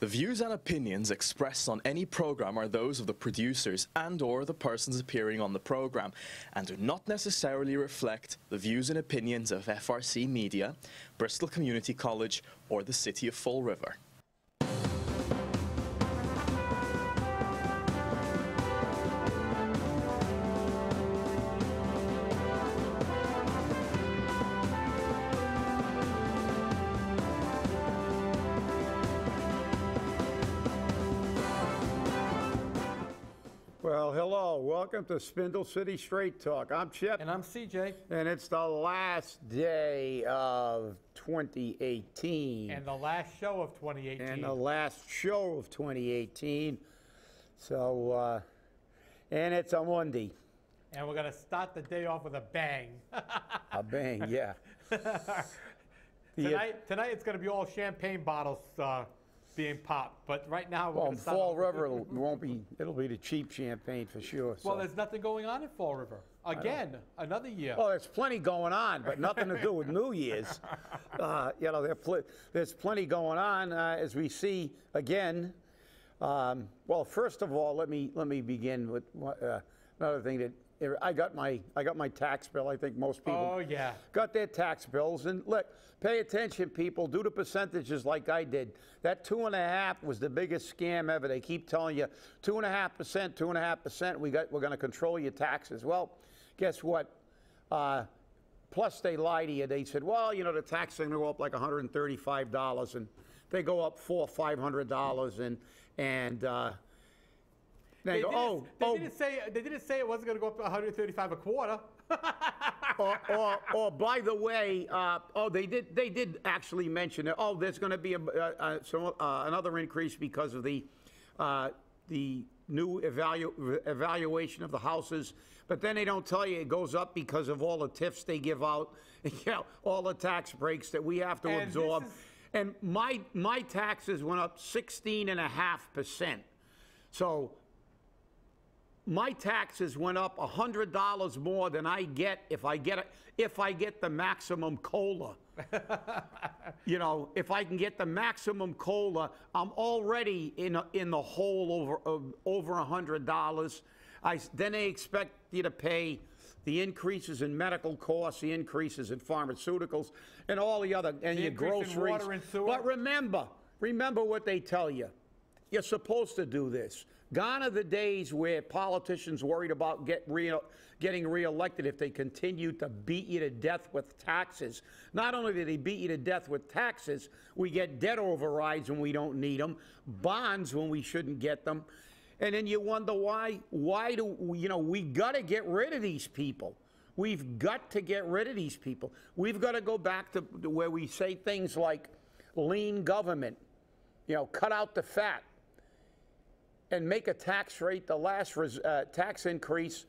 The views and opinions expressed on any program are those of the producers and/or the persons appearing on the program, and do not necessarily reflect the views and opinions of FRC Media, Bristol Community College, or the City of Fall River. Well, hello. Welcome to Spindle City Straight Talk. I'm Chip. And I'm CJ. And it's the last day of 2018. And the last show of 2018. And the last show of 2018. So, and it's a Monday. And we're going to start the day off with a bang. A bang, yeah. Tonight it's going to be all champagne bottles being popped, but right now we're going to start. Fall River it'll be the cheap champagne for sure. Well, there's nothing going on in Fall River. Again, another year. Well, there's plenty going on, but nothing to do with New Year's. You know, there's plenty going on as we see again. Well, first of all, let me begin with another thing that I got my tax bill. I think most people got their tax bills. And look, pay attention, people. Do the percentages like I did. That 2.5 was the biggest scam ever. They keep telling you 2.5%, 2.5%. We're going to control your taxes. Well, guess what? Plus, they lie to you. They said, well, you know, the tax is going to go up like $135, and they go up $400, $500, They didn't say it wasn't going to go up to 135 a quarter. or by the way, they did actually mention it. Oh, there's going to be another increase because of the new evaluation of the houses. But then they don't tell you it goes up because of all the TIFs they give out, you know, all the tax breaks that we have to absorb. And my taxes went up 16.5%. So my taxes went up $100 more than I get if I get the maximum COLA. You know, if I can get the maximum COLA, I'm already in the hole over $100. Then they expect you to pay the increases in medical costs, the increases in pharmaceuticals, and all the other, and your groceries. Water and sewer. But remember what they tell you. You're supposed to do this. Gone are the days where politicians worried about getting reelected if they continue to beat you to death with taxes. Not only do they beat you to death with taxes, we get debt overrides when we don't need them, bonds when we shouldn't get them, and then you wonder why. Why do we got to get rid of these people? We've got to get rid of these people. We've got to go back to where we say things like lean government, you know, cut out the fat, and make a tax rate tax increase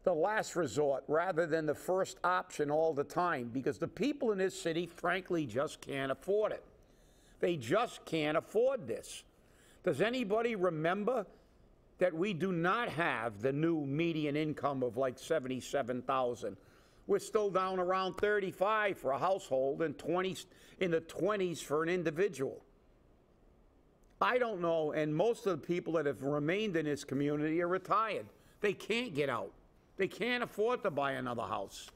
the last resort rather than the first option all the time, because the people in this city, frankly, just can't afford it. They just can't afford this. Does anybody remember that we do not have the new median income of like $77,000? We're still down around $35,000 for a household and in the 20s for an individual. I don't know, and most of the people that have remained in this community are retired. They can't get out. They can't afford to buy another house.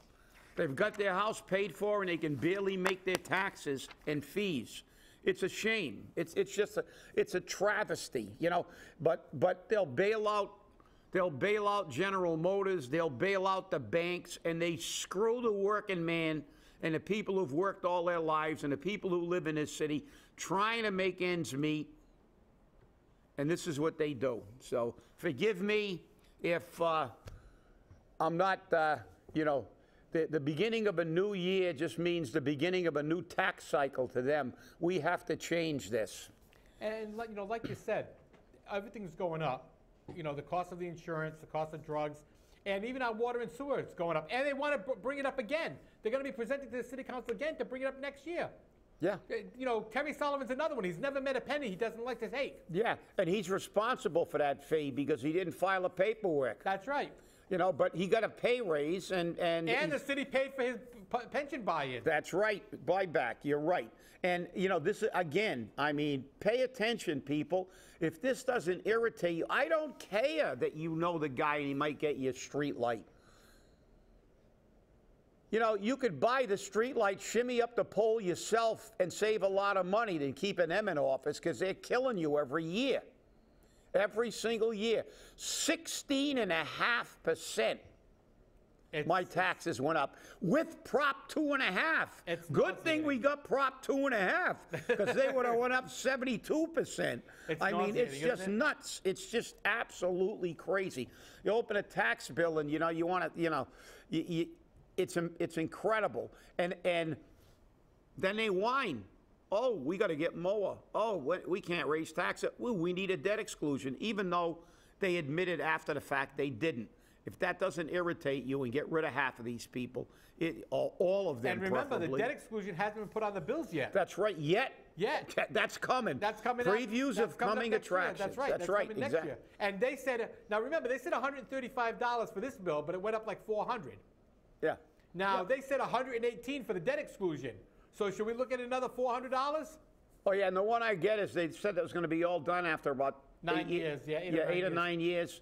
They've got their house paid for, and they can barely make their taxes and fees. It's a shame. It's a travesty, you know. But they'll bail out General Motors. They'll bail out the banks, and they screw the working man and the people who've worked all their lives and the people who live in this city trying to make ends meet. And this is what they do. So forgive me if I'm not, you know, the beginning of a new year just means the beginning of a new tax cycle to them. We have to change this. And like you said, everything's going up. You know, the cost of the insurance, the cost of drugs, and even our water and sewer is going up. And they want to bring it up again. They're going to be presenting to the city council again to bring it up next year. Yeah. You know, Terry Sullivan's another one. He's never met a penny he doesn't like to take. Yeah, and he's responsible for that fee because he didn't file the paperwork. That's right. You know, but he got a pay raise, and the city paid for his pension buy-in. That's right, buyback. You're right. And you know, this is again. I mean, pay attention, people. If this doesn't irritate you, I don't care that you know the guy and he might get you a street light. You know, you could buy the street light, shimmy up the pole yourself, and save a lot of money than keeping them in office, because they're killing you every year. Every single year. 16.5%. My taxes went up with Prop 2.5. Good thing we got Prop 2.5, because they would have went up 72%. I mean, it's just nuts. It's just absolutely crazy. You open a tax bill and, you know, you want to, you know, it's incredible. And then they whine. Oh, we got to get more. Oh, we can't raise taxes. Ooh, we need a debt exclusion, even though they admitted after the fact they didn't. If that doesn't irritate you and get rid of half of these people, all of them. And remember, preferably. the debt exclusion hasn't been put on the bills yet. That's right. Yet. That's coming. That's coming. Previews of coming attractions. That's right. That's right. Exactly. Next year. And they said, now remember, they said $135 for this bill, but it went up like $400. Yeah. Now they said $118 for the debt exclusion. So should we look at another $400? Oh yeah, and the one I get is they said that was going to be all done after about 9 years. Yeah, 8 or 9 years.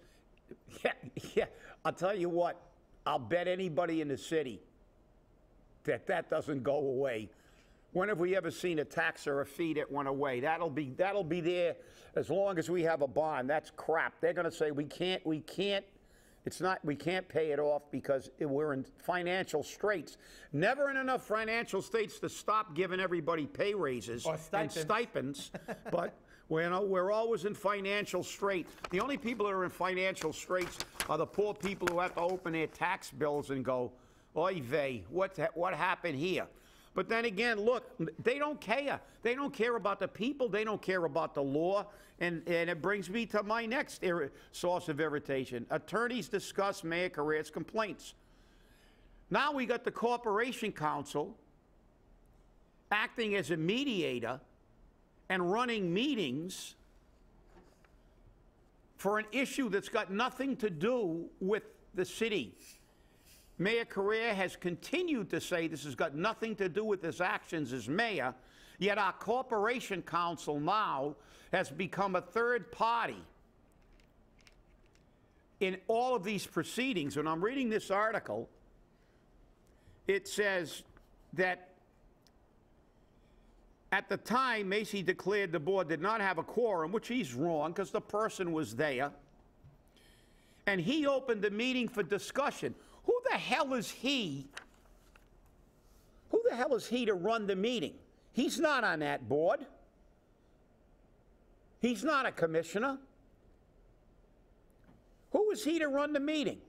Yeah. I'll tell you what. I'll bet anybody in the city that doesn't go away. When have we ever seen a tax or a fee that went away? That'll be there as long as we have a bond. That's crap. They're going to say we can't. It's not. We can't pay it off because we're in financial straits. Never in enough financial states to stop giving everybody pay raises and stipends, but. We're always in financial straits. The only people that are in financial straits are the poor people who have to open their tax bills and go, oy vey, what happened here? But then again, look, they don't care. They don't care about the people. They don't care about the law. And it brings me to my next source of irritation. Attorneys discuss Mayor Carreras' complaints. Now we got the Corporation Council acting as a mediator and running meetings for an issue that's got nothing to do with the city. Mayor Carreras has continued to say this has got nothing to do with his actions as mayor, yet our Corporation Council now has become a third party in all of these proceedings. When I'm reading this article, it says that at the time, Macy declared the board did not have a quorum, which he's wrong because the person was there. And he opened the meeting for discussion. Who the hell is he? Who the hell is he to run the meeting? He's not on that board. He's not a commissioner. Who is he to run the meeting?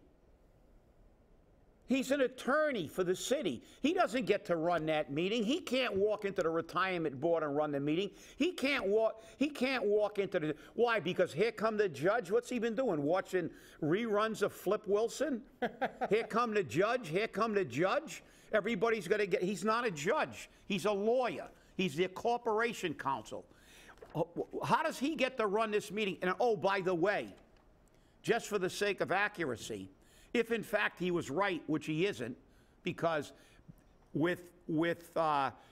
He's an attorney for the city. He doesn't get to run that meeting. He can't walk into the retirement board and run the meeting. He can't walk into the, why? Because here come the judge. What's he been doing? Watching reruns of Flip Wilson? Here come the judge. Here come the judge. Everybody's going to get, he's not a judge. He's a lawyer. He's the Corporation Council. How does he get to run this meeting? And oh, by the way, just for the sake of accuracy, if in fact he was right, which he isn't, because with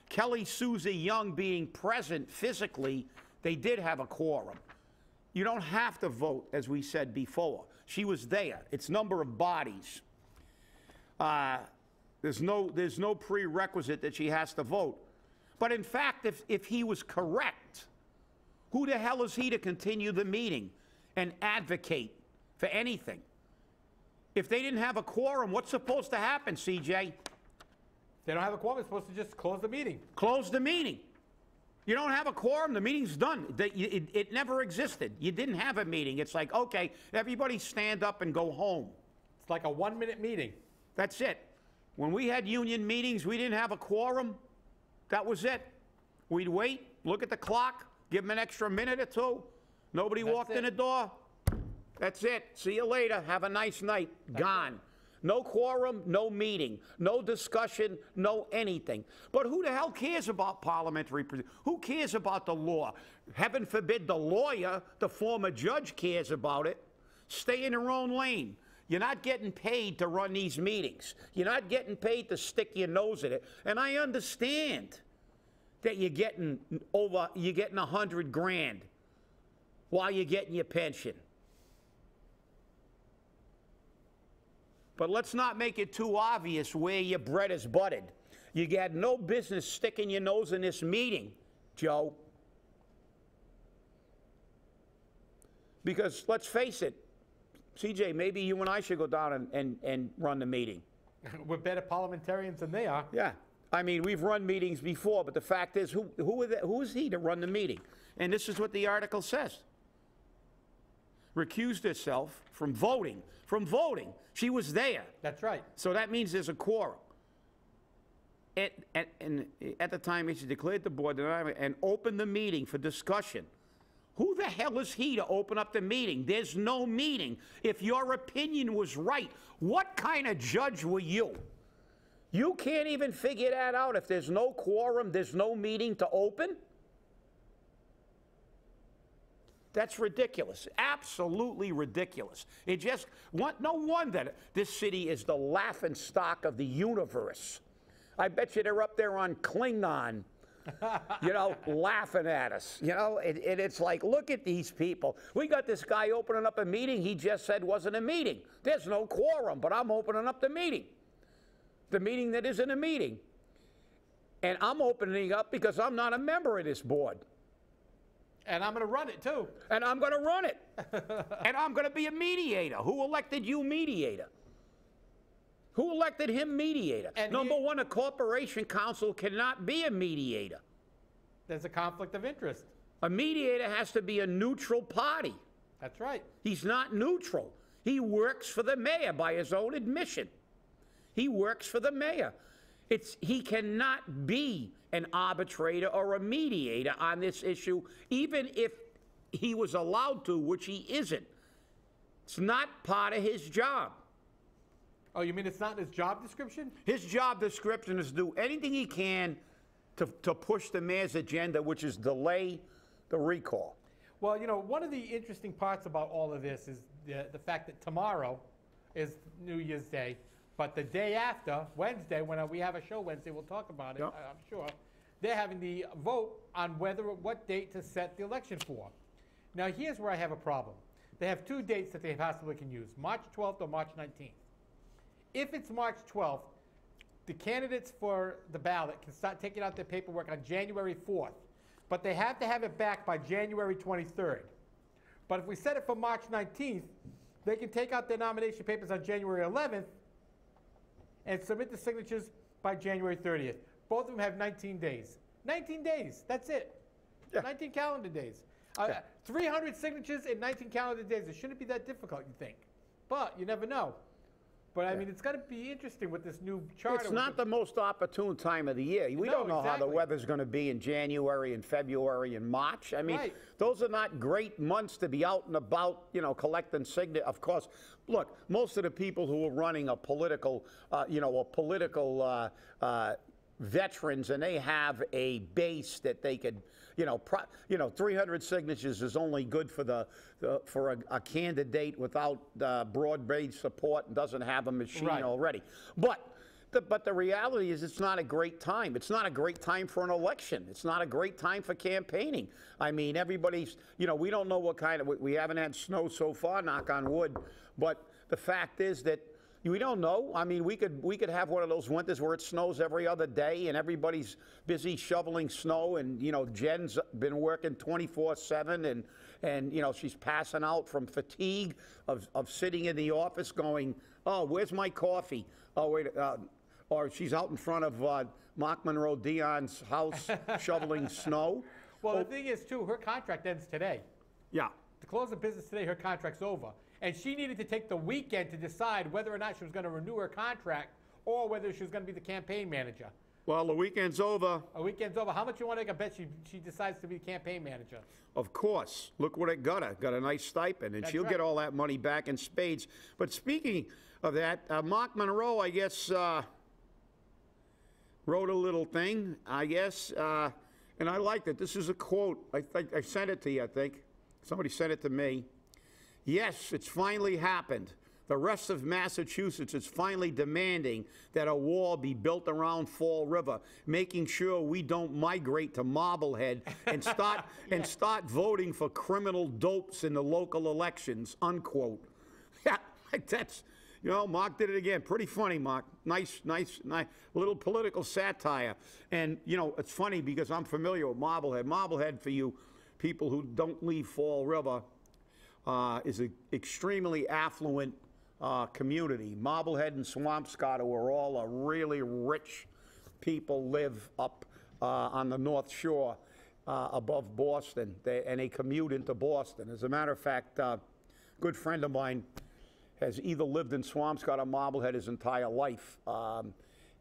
Kelly Sousa Young being present physically, they did have a quorum. You don't have to vote, as we said before. She was there. It's number of bodies. There's no prerequisite that she has to vote. But in fact, if he was correct, who the hell is he to continue the meeting and advocate for anything? If they didn't have a quorum, what's supposed to happen, CJ? They don't have a quorum. It's supposed to just close the meeting. Close the meeting. You don't have a quorum, the meeting's done. It never existed. You didn't have a meeting. It's like, okay, everybody stand up and go home. It's like a 1-minute meeting. That's it. When we had union meetings, we didn't have a quorum. That was it. We'd wait, look at the clock, give them an extra minute or two. Nobody walked in the door. That's it. See you later. Have a nice night. Gone. No quorum, no meeting, no discussion, no anything. But who the hell cares about parliamentary procedure? Who cares about the law? Heaven forbid the lawyer, the former judge, cares about it. Stay in your own lane. You're not getting paid to run these meetings. You're not getting paid to stick your nose in it. And I understand that you're getting $100 grand while you're getting your pension. But let's not make it too obvious where your bread is buttered. You got no business sticking your nose in this meeting, Joe. Because let's face it, CJ, maybe you and I should go down and run the meeting. We're better parliamentarians than they are. Yeah. I mean, we've run meetings before, but the fact is, who is he to run the meeting? And this is what the article says. Recused herself from voting. From voting. She was there. That's right. So that means there's a quorum. At the time, she declared the board and opened the meeting for discussion. Who the hell is he to open up the meeting? There's no meeting. If your opinion was right, what kind of judge were you? You can't even figure that out. If there's no quorum, there's no meeting to open? That's ridiculous. Absolutely ridiculous. It just, no wonder this city is the laughingstock of the universe. I bet you they're up there on Klingon, you know, laughing at us. You know, it's like, look at these people. We got this guy opening up a meeting he just said wasn't a meeting. There's no quorum, but I'm opening up the meeting. The meeting that isn't a meeting. And I'm opening up because I'm not a member of this board. And I'm going to run it, too. And I'm going to run it. And I'm going to be a mediator. Who elected you mediator? Who elected him mediator? And Number one, a corporation counsel cannot be a mediator. There's a conflict of interest. A mediator has to be a neutral party. That's right. He's not neutral. He works for the mayor by his own admission. He works for the mayor. He cannot be an arbitrator or a mediator on this issue, even if he was allowed to, which he isn't. It's not part of his job. Oh, you mean it's not in his job description? His job description is to do anything he can to push the mayor's agenda, which is delay the recall. Well, you know, one of the interesting parts about all of this is the fact that tomorrow is New Year's Day, but the day after, Wednesday, when we have a show Wednesday, we'll talk about it, Yep. I'm sure, they're having the vote on what date to set the election for. Now, here's where I have a problem. They have two dates that they possibly can use, March 12th or March 19th. If it's March 12th, the candidates for the ballot can start taking out their paperwork on January 4th, but they have to have it back by January 23rd. But if we set it for March 19th, they can take out their nomination papers on January 11th and submit the signatures by January 30th. Both of them have 19 days. 19 days, that's it. Yeah. 19 calendar days. Yeah. 300 signatures in 19 calendar days. It shouldn't be that difficult, you think. But you never know. But I mean, it's going to be interesting with this new charter. It's not the most opportune time of the year. We don't know how the weather's going to be in January and February and March. I mean, those are not great months to be out and about, you know, collecting signatures. Of course, look, most of the people who are running are political, veterans, and they have a base that they could, 300 signatures is only good for for a candidate without broad-based support and doesn't have a machine already. But the reality is it's not a great time. It's not a great time for an election. It's not a great time for campaigning. I mean, everybody's, we don't know what kind of, we haven't had snow so far, knock on wood, but the fact is that we don't know. I mean, we could have one of those winters where it snows every other day and everybody's busy shoveling snow, and Jen's been working 24/7 and she's passing out from fatigue of sitting in the office going, oh, where's my coffee? Oh, wait, or she's out in front of Mark Monroe Dion's house shoveling snow. Well, the thing is, too, her contract ends today. Yeah. To close the business today, her contract's over. And she needed to take the weekend to decide whether or not she was going to renew her contract or whether she was going to be the campaign manager. Well, the weekend's over. A weekend's over. How much you want to take a bet she decides to be the campaign manager? Of course. Look what it got her. Got a nice stipend, and she'll get all that money back in spades. But speaking of that, Mark Monroe, I guess, wrote a little thing, I guess, and I liked it. This is a quote. I sent it to you, I think. Somebody sent it to me. Yes, it's finally happened. The rest of Massachusetts is finally demanding that a wall be built around Fall River, making sure we don't migrate to Marblehead and start voting for criminal dopes in the local elections, unquote. Yeah, that's, you know, Mark did it again. Pretty funny, Mark. Nice little political satire. And, you know, it's funny because I'm familiar with Marblehead. Marblehead, for you people who don't leave Fall River, is an extremely affluent community. Marblehead and Swampscott, where all a really rich people live up on the North Shore above Boston, and they commute into Boston. As a matter of fact, a good friend of mine has either lived in Swampscott or Marblehead his entire life.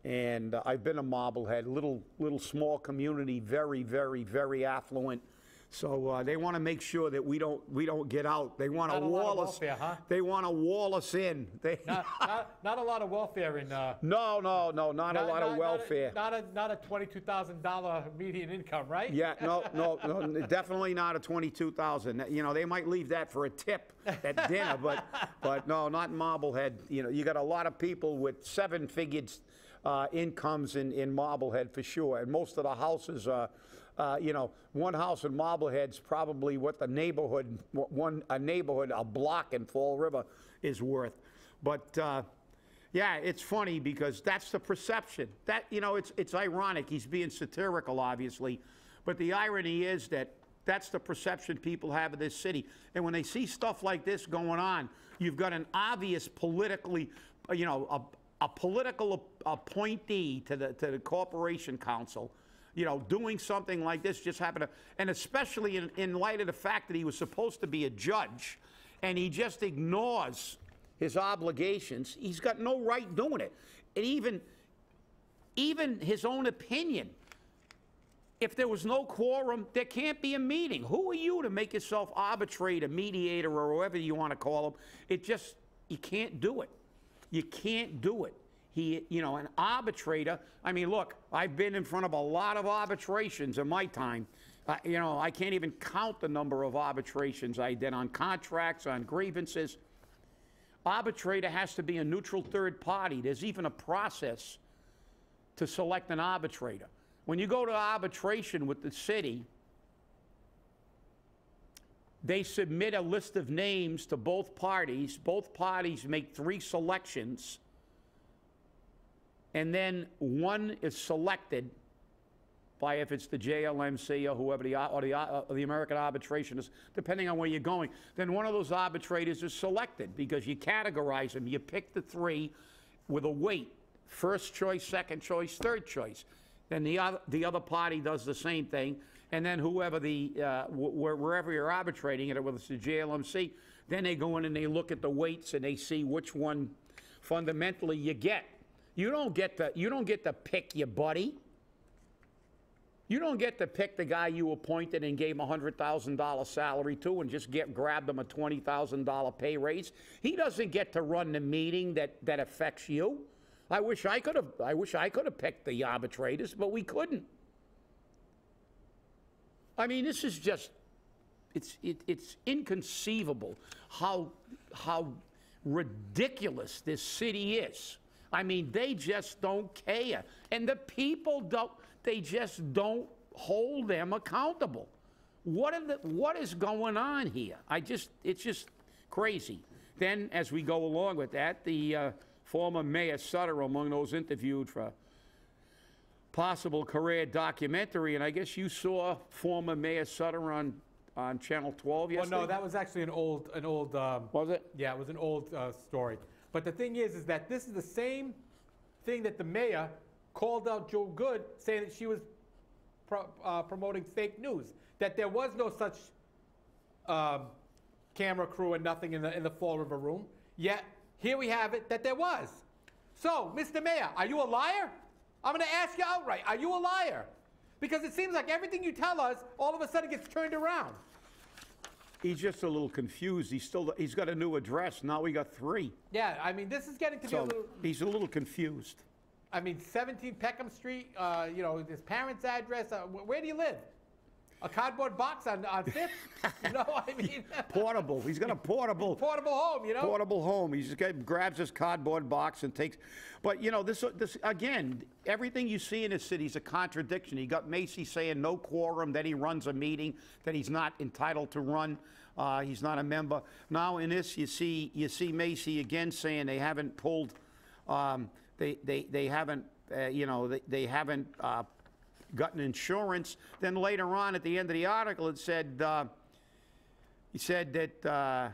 And I've been to Marblehead, little small community, very, very, very affluent. So they want to make sure that we don't get out. They want to wall us. Welfare, huh? They want to wall us in. Not a lot of welfare in. No, not a lot of welfare. Not a $22,000 median income, right? Yeah, no, definitely not a $22,000. You know, they might leave that for a tip at dinner, but no, not in Marblehead. You know, you got a lot of people with seven-figure incomes in Marblehead for sure, and most of the houses are. You know, one house in Marblehead's probably what a neighborhood, a block in Fall River is worth. But yeah, it's funny because that's the perception. That, you know, it's ironic. He's being satirical, obviously, but the irony is that that's the perception people have of this city. And when they see stuff like this going on, you've got an obvious politically, you know, a political appointee to the Corporation Council, you know, doing something like this just happened to, and especially in light of the fact that he was supposed to be a judge, and he just ignores his obligations. He's got no right doing it. And even his own opinion, if there was no quorum, there can't be a meeting. Who are you to make yourself arbitrator, mediator, or whatever you want to call him? It just, you can't do it. You can't do it. You know, an arbitrator, I mean, look, I've been in front of a lot of arbitrations in my time. You know, I can't even count the number of arbitrations I did on contracts, on grievances. Arbitrator has to be a neutral third party. There's even a process to select an arbitrator. When you go to arbitration with the city, they submit a list of names to both parties. Both parties make 3 selections. And then one is selected by, if it's the JLMC or whoever, the American arbitration is, depending on where you're going, then one of those arbitrators is selected because you categorize them. You pick the 3 with a weight: first choice, second choice, third choice. Then the other party does the same thing, and then whoever wherever you're arbitrating it, whether it's the JLMC, then they go in and they look at the weights and they see which one fundamentally you get. You don't get to pick your buddy. You don't get to pick the guy you appointed and gave him a $100,000 salary to and just grabbed him a $20,000 pay raise. He doesn't get to run the meeting that affects you. I wish I could have picked the arbitrators, but we couldn't. I mean, this is just, it's inconceivable how ridiculous this city is. I mean, they just don't care. And the people they just don't hold them accountable. What is going on here? It's just crazy. Then, as we go along with that, the former Mayor Sutter, among those interviewed for possible career documentary, and I guess you saw former Mayor Sutter on Channel 12 yesterday? Well, no, that was actually an old. Was it? Yeah, it was an old story. But the thing is that this is the same thing that the mayor called out Joe Good, saying that she was promoting fake news, that there was no such camera crew and nothing in the Fall River room. Yet here we have it that there was. So, Mr. Mayor, are you a liar? I'm going to ask you outright, are you a liar? Because it seems like everything you tell us all of a sudden gets turned around. He's just a little confused. He's got a new address. Now we got 3. Yeah, I mean, this is getting to be a little... He's a little confused. I mean, 17 Peckham Street, you know, his parents' address. Where do you live? A cardboard box on Fifth. You know, I mean. Portable. He's got a portable. Portable home, you know. Portable home. He just grabs his cardboard box and takes. But you know, this again, everything you see in this city is a contradiction. You got Macy saying no quorum, then he runs a meeting that he's not entitled to run. He's not a member. Now in this, you see Macy again saying they haven't pulled. They haven't. They haven't. Gotten insurance. Then later on at the end of the article it said he said that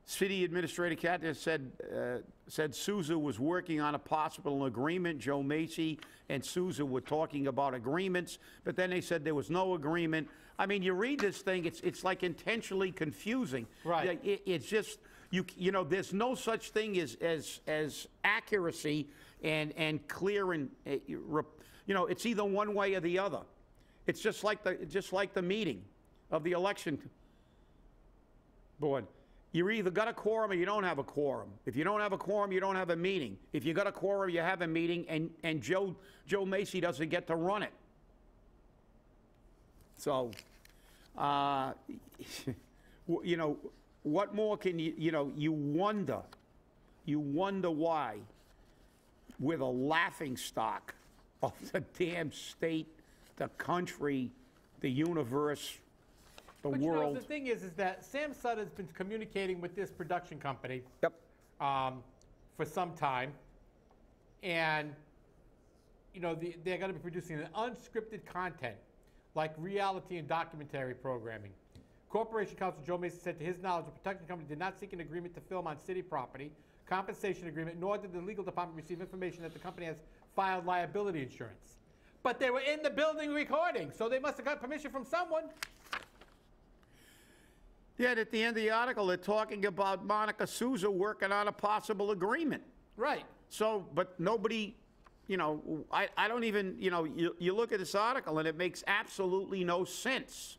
city administrator Katya said Sousa was working on a possible agreement. Joe Macy and Sousa were talking about agreements, but then they said there was no agreement. I mean, you read this thing, it's like intentionally confusing. Right. It's just you know there's no such thing as accuracy and clear and you know, it's either one way or the other. It's just like the meeting of the election board. You either got a quorum or you don't have a quorum. If you don't have a quorum, you don't have a meeting. If you got a quorum, you have a meeting, and Joe Macy doesn't get to run it. So, you know, what more can you know? You wonder why, with a laughing stock of the damn state, the country, the universe, the world. You know, the thing is that Sam Sutter's been communicating with this production company for some time. And, you know, they're going to be producing an unscripted content, like reality and documentary programming. Corporation Counsel Joe Macy said to his knowledge, the production company did not seek an agreement to film on city property, compensation agreement, nor did the legal department receive information that the company has filed liability insurance. But they were in the building recording, so they must have got permission from someone. Yet at the end of the article, they're talking about Monica Sousa working on a possible agreement. Right. So, but nobody, you know, I don't even, you know, you look at this article and it makes absolutely no sense.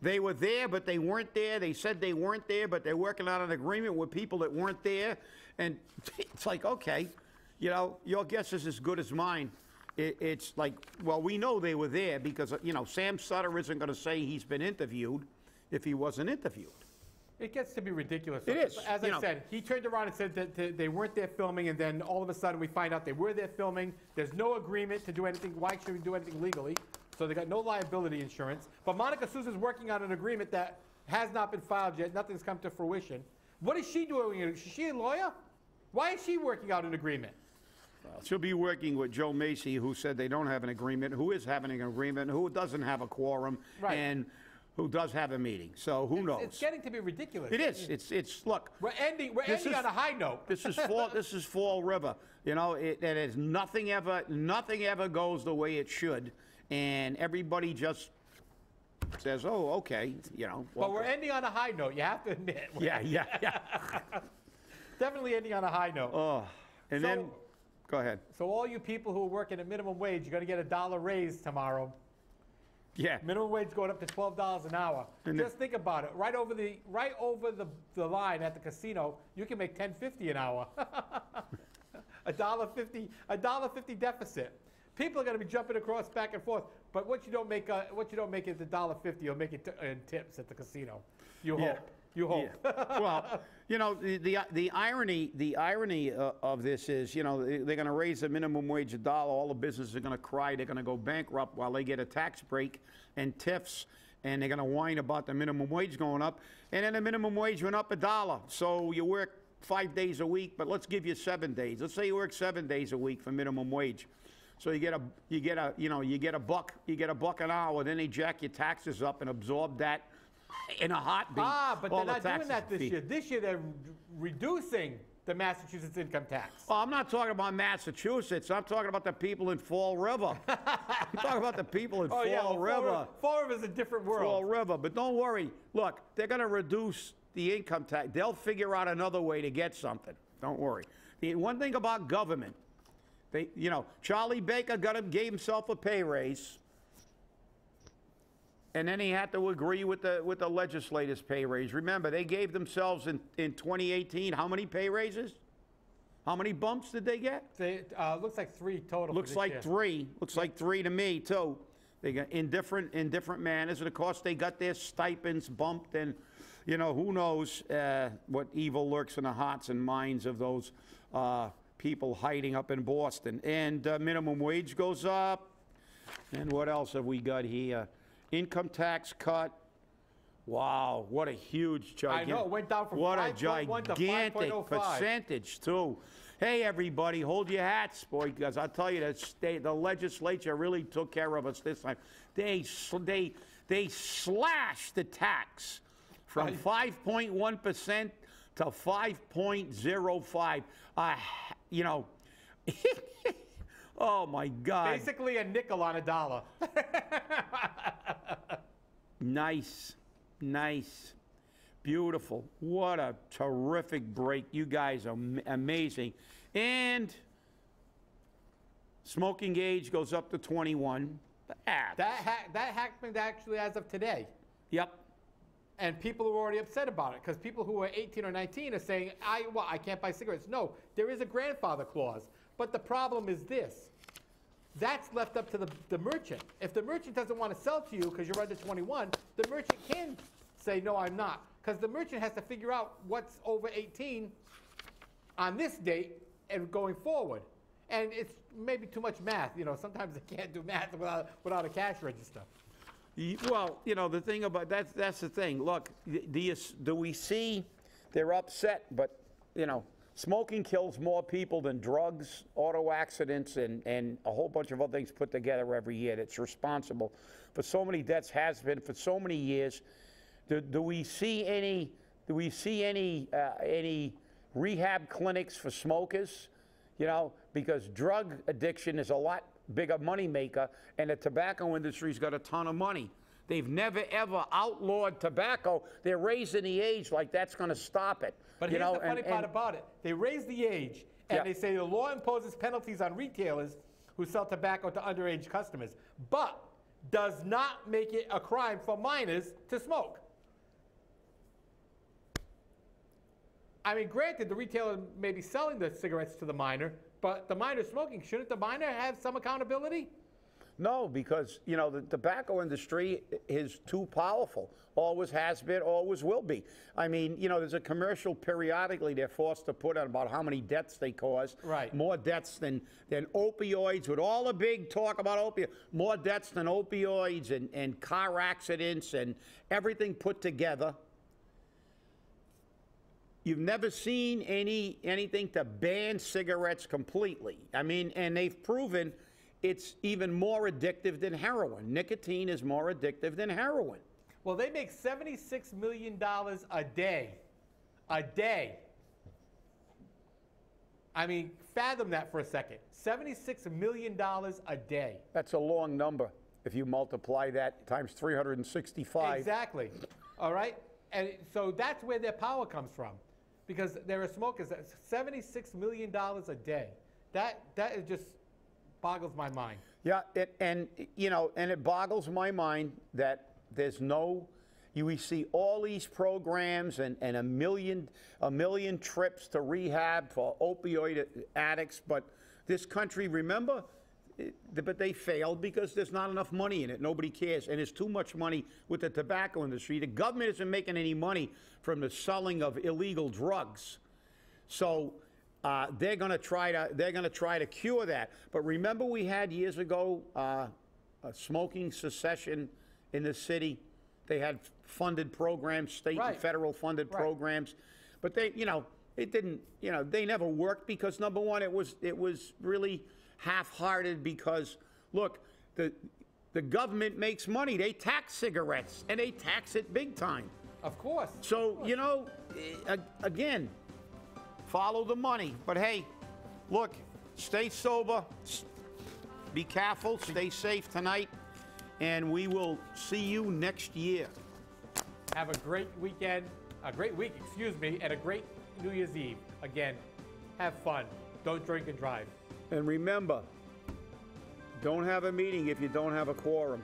They were there, but they weren't there. They said they weren't there, but they're working on an agreement with people that weren't there. And it's like, okay. You know, your guess is as good as mine. It's like, well, we know they were there because, you know, Sam Sutter isn't going to say he's been interviewed if he wasn't interviewed. It gets to be ridiculous. It is. As I said, he turned around and said that they weren't there filming, and then all of a sudden we find out they were there filming. There's no agreement to do anything. Why should we do anything legally? So they got no liability insurance. But Monica Sousa's working on an agreement that has not been filed yet. Nothing's come to fruition. What is she doing? Is she a lawyer? Why is she working out an agreement? She'll be working with Joe Macy, who said they don't have an agreement, who is having an agreement, who doesn't have a quorum, right, and who does have a meeting. So who knows? It's getting to be ridiculous. It is. It's look. We're ending on a high note. This is Fall River. You know, it is nothing ever goes the way it should, and everybody just says, "Oh, okay," you know. But we're ending on a high note. You have to admit. Yeah. Definitely ending on a high note. Oh, and so, then. Go ahead. So all you people who are working at minimum wage, you're going to get $1 raise tomorrow. Yeah. Minimum wage going up to $12 an hour. And just think about it. Right over the line at the casino, you can make $10.50 an hour. $1.50 deficit. People are going to be jumping across back and forth. But what you don't make is $1.50. You'll make it in tips at the casino. You hope. You hope. Yeah. Well, you know, the irony of this is, you know, they're going to raise the minimum wage $1. All the businesses are going to cry. They're going to go bankrupt while they get a tax break and TIFs, and they're going to whine about the minimum wage going up. And then the minimum wage went up $1. So you work 5 days a week, but let's give you 7 days. Let's say you work 7 days a week for minimum wage. So you get a buck an hour. Then they jack your taxes up and absorb that in a heartbeat. But they're not doing that this year. This year they're reducing the Massachusetts income tax. Oh, I'm not talking about Massachusetts. I'm talking about the people in Fall River. I'm talking about the people in Fall River. Fall River is a different world. Fall River. But don't worry. Look, they're going to reduce the income tax. They'll figure out another way to get something. Don't worry. The one thing about government, Charlie Baker gave himself a pay raise. And then he had to agree with the legislators' pay raise. Remember, they gave themselves in 2018 how many pay raises? How many bumps did they get? Looks like 3 total. Looks like 3. Looks like 3 to me too. They got in different manners, and of course they got their stipends bumped, and you know who knows what evil lurks in the hearts and minds of those people hiding up in Boston. And minimum wage goes up. And what else have we got here? Income tax cut. Wow, what a huge gigantic. I know, it went down from what 5.1 to 5.05. a gigantic percentage, too. Hey, everybody, hold your hats, boy, because I'll tell you, the legislature really took care of us this time. They slashed the tax from 5.1% to 5.05. You know, oh, my God. Basically a nickel on a dollar. Nice. Nice. Beautiful. What a terrific break. You guys are amazing. And smoking age goes up to 21. That happened actually as of today. Yep. And people are already upset about it because people who are 18 or 19 are saying, I can't buy cigarettes. No, there is a grandfather clause. But the problem is this. That's left up to the merchant. If the merchant doesn't want to sell to you because you're under 21, the merchant can say, no, I'm not. Because the merchant has to figure out what's over 18 on this date and going forward. And it's maybe too much math. You know, sometimes they can't do math without a cash register. Well, you know, the thing about that's the thing. Look, do we see they're upset, but, you know, smoking kills more people than drugs, auto accidents, and a whole bunch of other things put together every year. That's responsible for so many deaths, has been for so many years. Do we see any rehab clinics for smokers? You know, because drug addiction is a lot bigger moneymaker, and the tobacco industry's got a ton of money. They've never, ever outlawed tobacco. They're raising the age like that's going to stop it. But here's the funny part about it. They raise the age, and they say the law imposes penalties on retailers who sell tobacco to underage customers, but does not make it a crime for minors to smoke. I mean, granted, the retailer may be selling the cigarettes to the minor, but the minor smoking, shouldn't the minor have some accountability? No, because, you know, the tobacco industry is too powerful. Always has been, always will be. I mean, you know, there's a commercial periodically they're forced to put on about how many deaths they cause. Right. More deaths than opioids, with all the big talk about opioids. More deaths than opioids and car accidents and everything put together. You've never seen anything to ban cigarettes completely. I mean, and they've proven it's even more addictive than heroin. Nicotine is more addictive than heroin. Well, they make $76 million a day. A day. I mean, fathom that for a second. $76 million a day. That's a long number if you multiply that times 365. Exactly. All right? And so that's where their power comes from. Because there are smokers, that's $76 million a day. That is just boggles my mind. Yeah, you know, and it boggles my mind that there's we see all these programs and a million trips to rehab for opioid addicts, but this country, remember, but they failed because there's not enough money in it. Nobody cares, and there's too much money with the tobacco industry. The government isn't making any money from the selling of illegal drugs, so they're going to try to cure that. But remember, we had years ago a smoking cessation in the city. They had funded programs, state and federal funded programs, but they, you know, it didn't, you know, they never worked because number one, it was really half-hearted because, look, the government makes money. They tax cigarettes, and they tax it big time. Of course. So, you know, again, follow the money. But, hey, look, stay sober, be careful, stay safe tonight, and we will see you next year. Have a great weekend, a great week, excuse me, and a great New Year's Eve. Again, have fun. Don't drink and drive. And remember, don't have a meeting if you don't have a quorum.